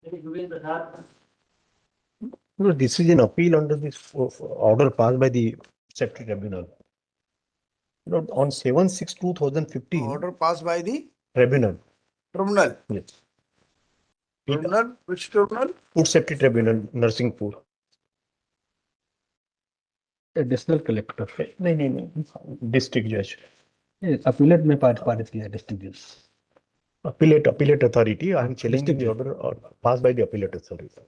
No, this is an appeal under this order passed by the Safety Tribunal. On 7/6/2015, Order passed by the Tribunal. tribunal. Yes. Tribunal? Which tribunal? Food Safety Tribunal, Narsingpur. Additional collector नहीं, district जज. Appellate में पारित किया district जज. Appellate authority. I am challenging the order passed by the appellate authority.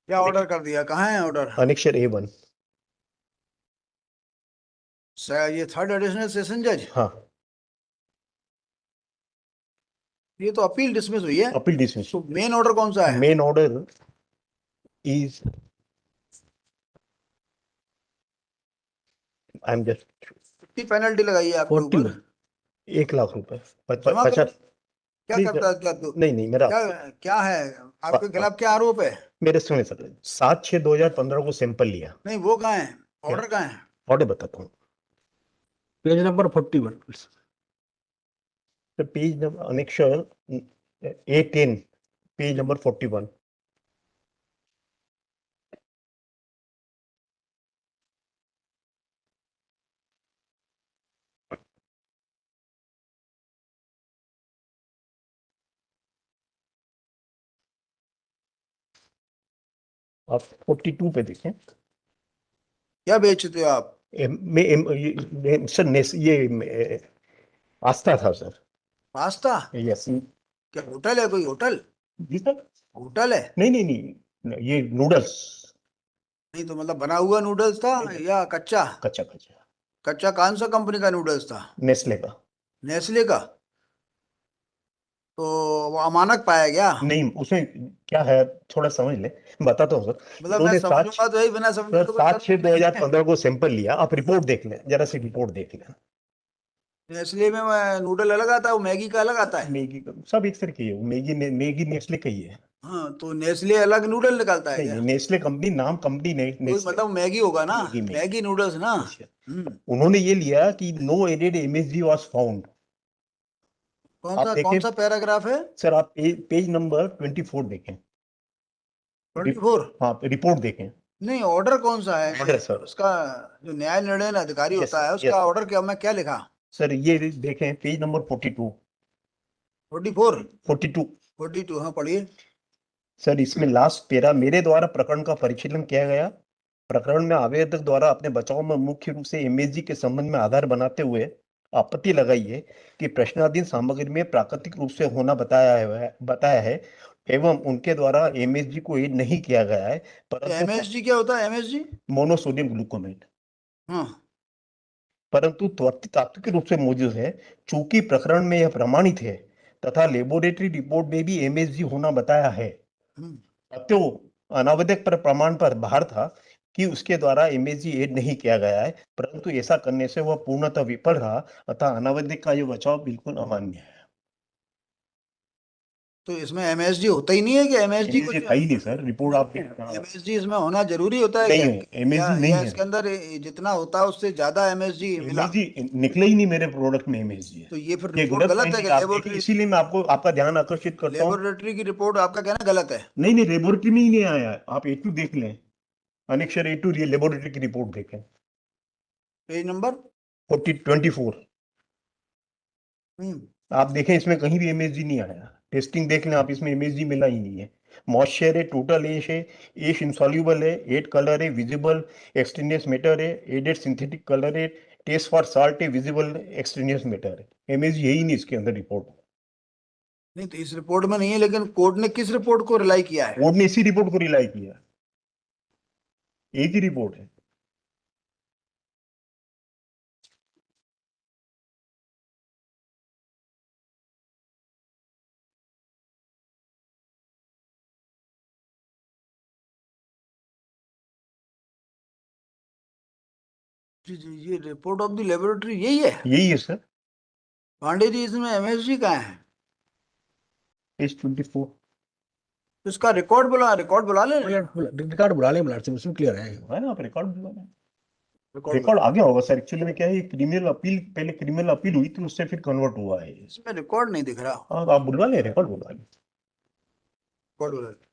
क्या order कर दिया? कहाँ है ऑर्डर? Annexure A1. ये थर्ड एडिशनल सेशन जज. हाँ. ये तो अपील डिसमिस हुई है. Appeal dismissed. तो मेन ऑर्डर कौन सा है? Main order is. I am just. कितनी पेनल्टी लगाई है आपके ऊपर? 1 लाख रुपए. जमा करो. 50. क्या करता है? क्या नहीं मेरा क्या है आपके खिलाफ? क्या आरोप है? मेरे सुने सर 7/6/2015 को सैंपल लिया. नहीं, वो कहाँ है? ऑर्डर कहाँ है? ऑर्डर बताता हूँ. Page number 41. Page number annexure A10, page number 41. आप 42 पे देखें. क्या बेचते हो आप? सर ये आस्था था सर. पास्ता? यस. क्या होटल है? कोई होटल? जी सर. होटल है? नहीं, ये नूडल्स. नहीं तो मतलब बना हुआ नूडल्स था या कच्चा? कच्चा. कच्चा कौन सा कंपनी का नूडल्स था? नेस्ले का. नेस्ले का? तो वो अमानक पाया गया? नहीं, उसमें क्या है थोड़ा समझ ले. बताता हूँ सर. मतलब मैं समझूंगा तो यही, बिना समझे तो 7/6/2015 को सैंपल लिया. आप रिपोर्ट देख लें, जरा सी रिपोर्ट देख लें. नेस्ले में नूडल अलग आता है, वो मैगी का अलग आता है. मैगी का सब एक तरह की है. मैगी नेस्ले का ही है. हाँ, तो नेस्ले अलग नूडल निकालता है क्या? नहीं, नेस्ले कंपनी नाम कंपनी नहीं. कोई मतलब मैगी होगा ना. मैगी नूडल्स ना. उन्होंने ये लिया कि no added MSG was found. कौन सा पैराग्राफ है सर? आप पेज नंबर 24 देखें. 24? हाँ, रिपोर्ट देखें. नहीं, ऑर्डर कौन सा है? Order sir. उसका जो न्याय निर्णय अधिकारी होता है उसका ऑर्डर क्या, मैं क्या लिखा? सर ये देखें पेज नंबर 42. 44? 42. हाँ, पढ़िए. सर इसमें लास्ट पेरा, मेरे द्वारा प्रकरण का परिशीलन किया गया. प्रकरण में आवेदक द्वारा अपने बचाव में मुख्य रूप से एमएसजी के संबंध में आधार बनाते हुए आपत्ति लगाई है कि प्रश्नाधीन सामग्री में प्राकृतिक रूप से होना बताया है एवं उनके द्वारा एमएसजी को एड नहीं किया गया है. परंतु एमएसजी क्या होता है? MSG monosodium glutamate. हाँ. परंतु तात्विक रूप से मौजूद है. चूंकि प्रकरण में यह प्रमाणित है तथा लेबोरेटरी रिपोर्ट में भी एमएसजी होना बताया है, अतः अनावश्यक पर प्रमाण पर बाहर था कि उसके द्वारा एमएसजी एड नहीं किया गया है. परंतु ऐसा करने से वह पूर्णतः विफल रहा, अतः अनावश्यक का यह बचाव बिल्कुल अमान्य है. तो इसमें एमएसजी होता ही नहीं है कि एमएसजी कुछ है ही नहीं सर. रिपोर्ट आप एमएसजी इसमें होना जरूरी होता है? नहीं, एमएसजी नहीं है इसके अंदर जितना होता है उससे ज्यादा एमएसजी मिला? एमएसजी निकले ही नहीं मेरे प्रोडक्ट में. एमएसजी है तो ये फिर रिपोर्ट गलत है कि लेबोरेटरी? इसीलिए मैं आपका ध्यान आकर्षित करता हूं. लेबोरेटरी की रिपोर्ट आपका कहना गलत है? नहीं, लेबोरेटरी में ही नहीं आया. आप A2 देख लें. अनेक्शर A2 लेबोरेटरी की रिपोर्ट देखें. Page number 24. आप देखें, इसमें कहीं भी एमएसजी नहीं आया. टेस्टिंग देख लें आप, इसमें एमएसजी मिला ही नहीं है. मॉइस्चर है, टोटल एश है, एश इंसॉल्यूबल है, एड कलर है, विजिबल एक्सटेनियस मैटर है, एडेड सिंथेटिक कलर है, टेस्ट फॉर साल्ट है, विजिबल एक्सटेनियस मैटर है. एमएसजी है ही नहीं इसके अंदर रिपोर्ट. नहीं तो इस रिपोर्ट में नहीं है, लेकिन कोर्ट ने किस रिपोर्ट को रिलाई किया है? कोर्ट ने इसी रिपोर्ट को रिलाई किया. एक ही रिपोर्ट है. ये रिपोर्ट ऑफ द लेबोरेटरी यही है? यही है सर. पांडे जी, इसमें एमएसजी कहाँ है? पेज 24. इसका रिकॉर्ड बुला ले. रिकॉर्ड बुला ले मिलाट से, उसमें क्लियर है ना. आप रिकॉर्ड बुला लें. रिकॉर्ड आ गया होगा सर. एक्चुअली में क्या है, क्रिमिनल अपील, पहले क्रिमिनल अपील हुई थी, उससे फिर कन्वर्ट हुआ है. इसमें रिकॉर्ड नहीं दिख रहा. हाँ, आप बुलवा ले, रिकॉर्ड बुलवा ले. रिकॉर्ड बुला ले.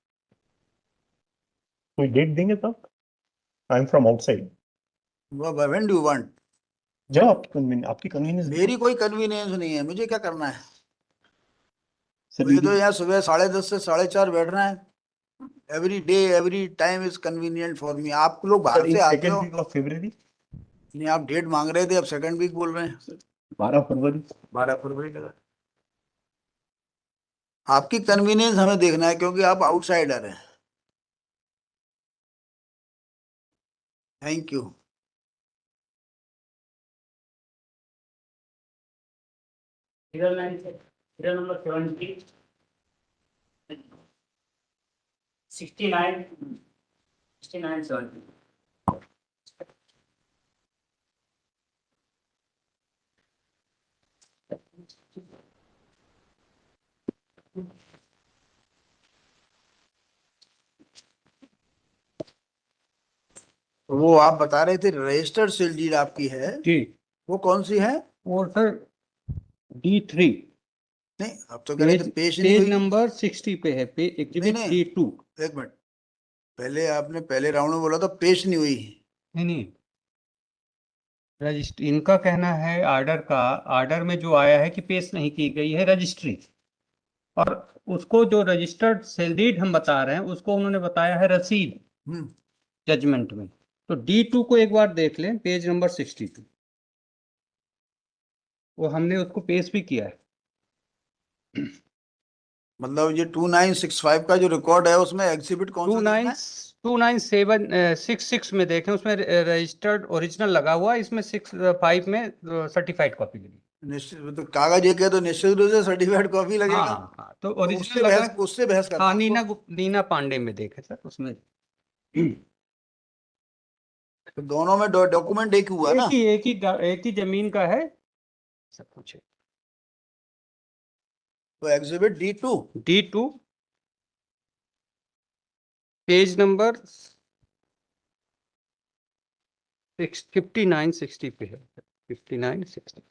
कोई डेट देंगे तब? I am from outside. When do you want? जब आपकी कन्वीनियंस। मेरी कोई कन्वीनियंस नहीं है, मुझे क्या करना है? सर मुझे तो यहाँ सुबह 10:30 से 4:30 बैठना है। Every day every time is convenient for me. आप लोग बाहर से आते सेकेंड हो, वीक ऑफ फरवरी। नहीं आप डेट मांग रहे थे, अब सेकंड वीक बोल रहे हैं। 12 फरवरी। 12 फरवरी लगा। आपकी कन्वीनियंस हमें देखना है, क्योंकि आप आउटसाइडर हैं। Thank you. serial number 70, 69, 69, 70. वो आप बता रहे थे रजिस्टर्ड सेल डीड आपकी है, जी वो कौन सी है? और सर D3 नहीं, अब तो कह रहे थे पेश नहीं पेज हुई। नंबर 60 पे है, पे एग्जिबिट नहीं। D2। एक मिनट, पहले आपने पहले राउंड में बोला था पेश नहीं हुई। नहीं, रजिस्ट्री इनका कहना है, आर्डर में जो आया है कि पेश नहीं की गई है रजिस्ट्री, और उसको जो रजिस्टर्ड सेल डीड हम बता रहे हैं उसको उन्होंने बताया है रसीद हम्म। जजमेंट में। तो D2 को एक बार देख लें, पेज नंबर 62, वो हमने उसको पेश भी किया है। मतलब ये 2965 का जो रिकॉर्ड है उसमें एग्जिबिट कौन सा देखना है? 29766 में देखें, उसमें रजिस्टर्ड ओरिजिनल लगा हुआ है, इसमें 65 में सर्टिफाइड कॉपी लगी। निश्चित, तो कागज एक है तो निश्चित रूप से सर्टिफाइड कॉपी लगेगा। हाँ, तो तो ओरिजिनल लगा। उससे बहस करना हाँ, है नीना पांडे में देखे सर, उसमें तो दोनों में डॉक्यूमेंट एक ही हुआ ना? एक ही जमीन का है सब कुछ है। तो एग्जिबिट D2 पेज नंबर 5960 पे है, 5960।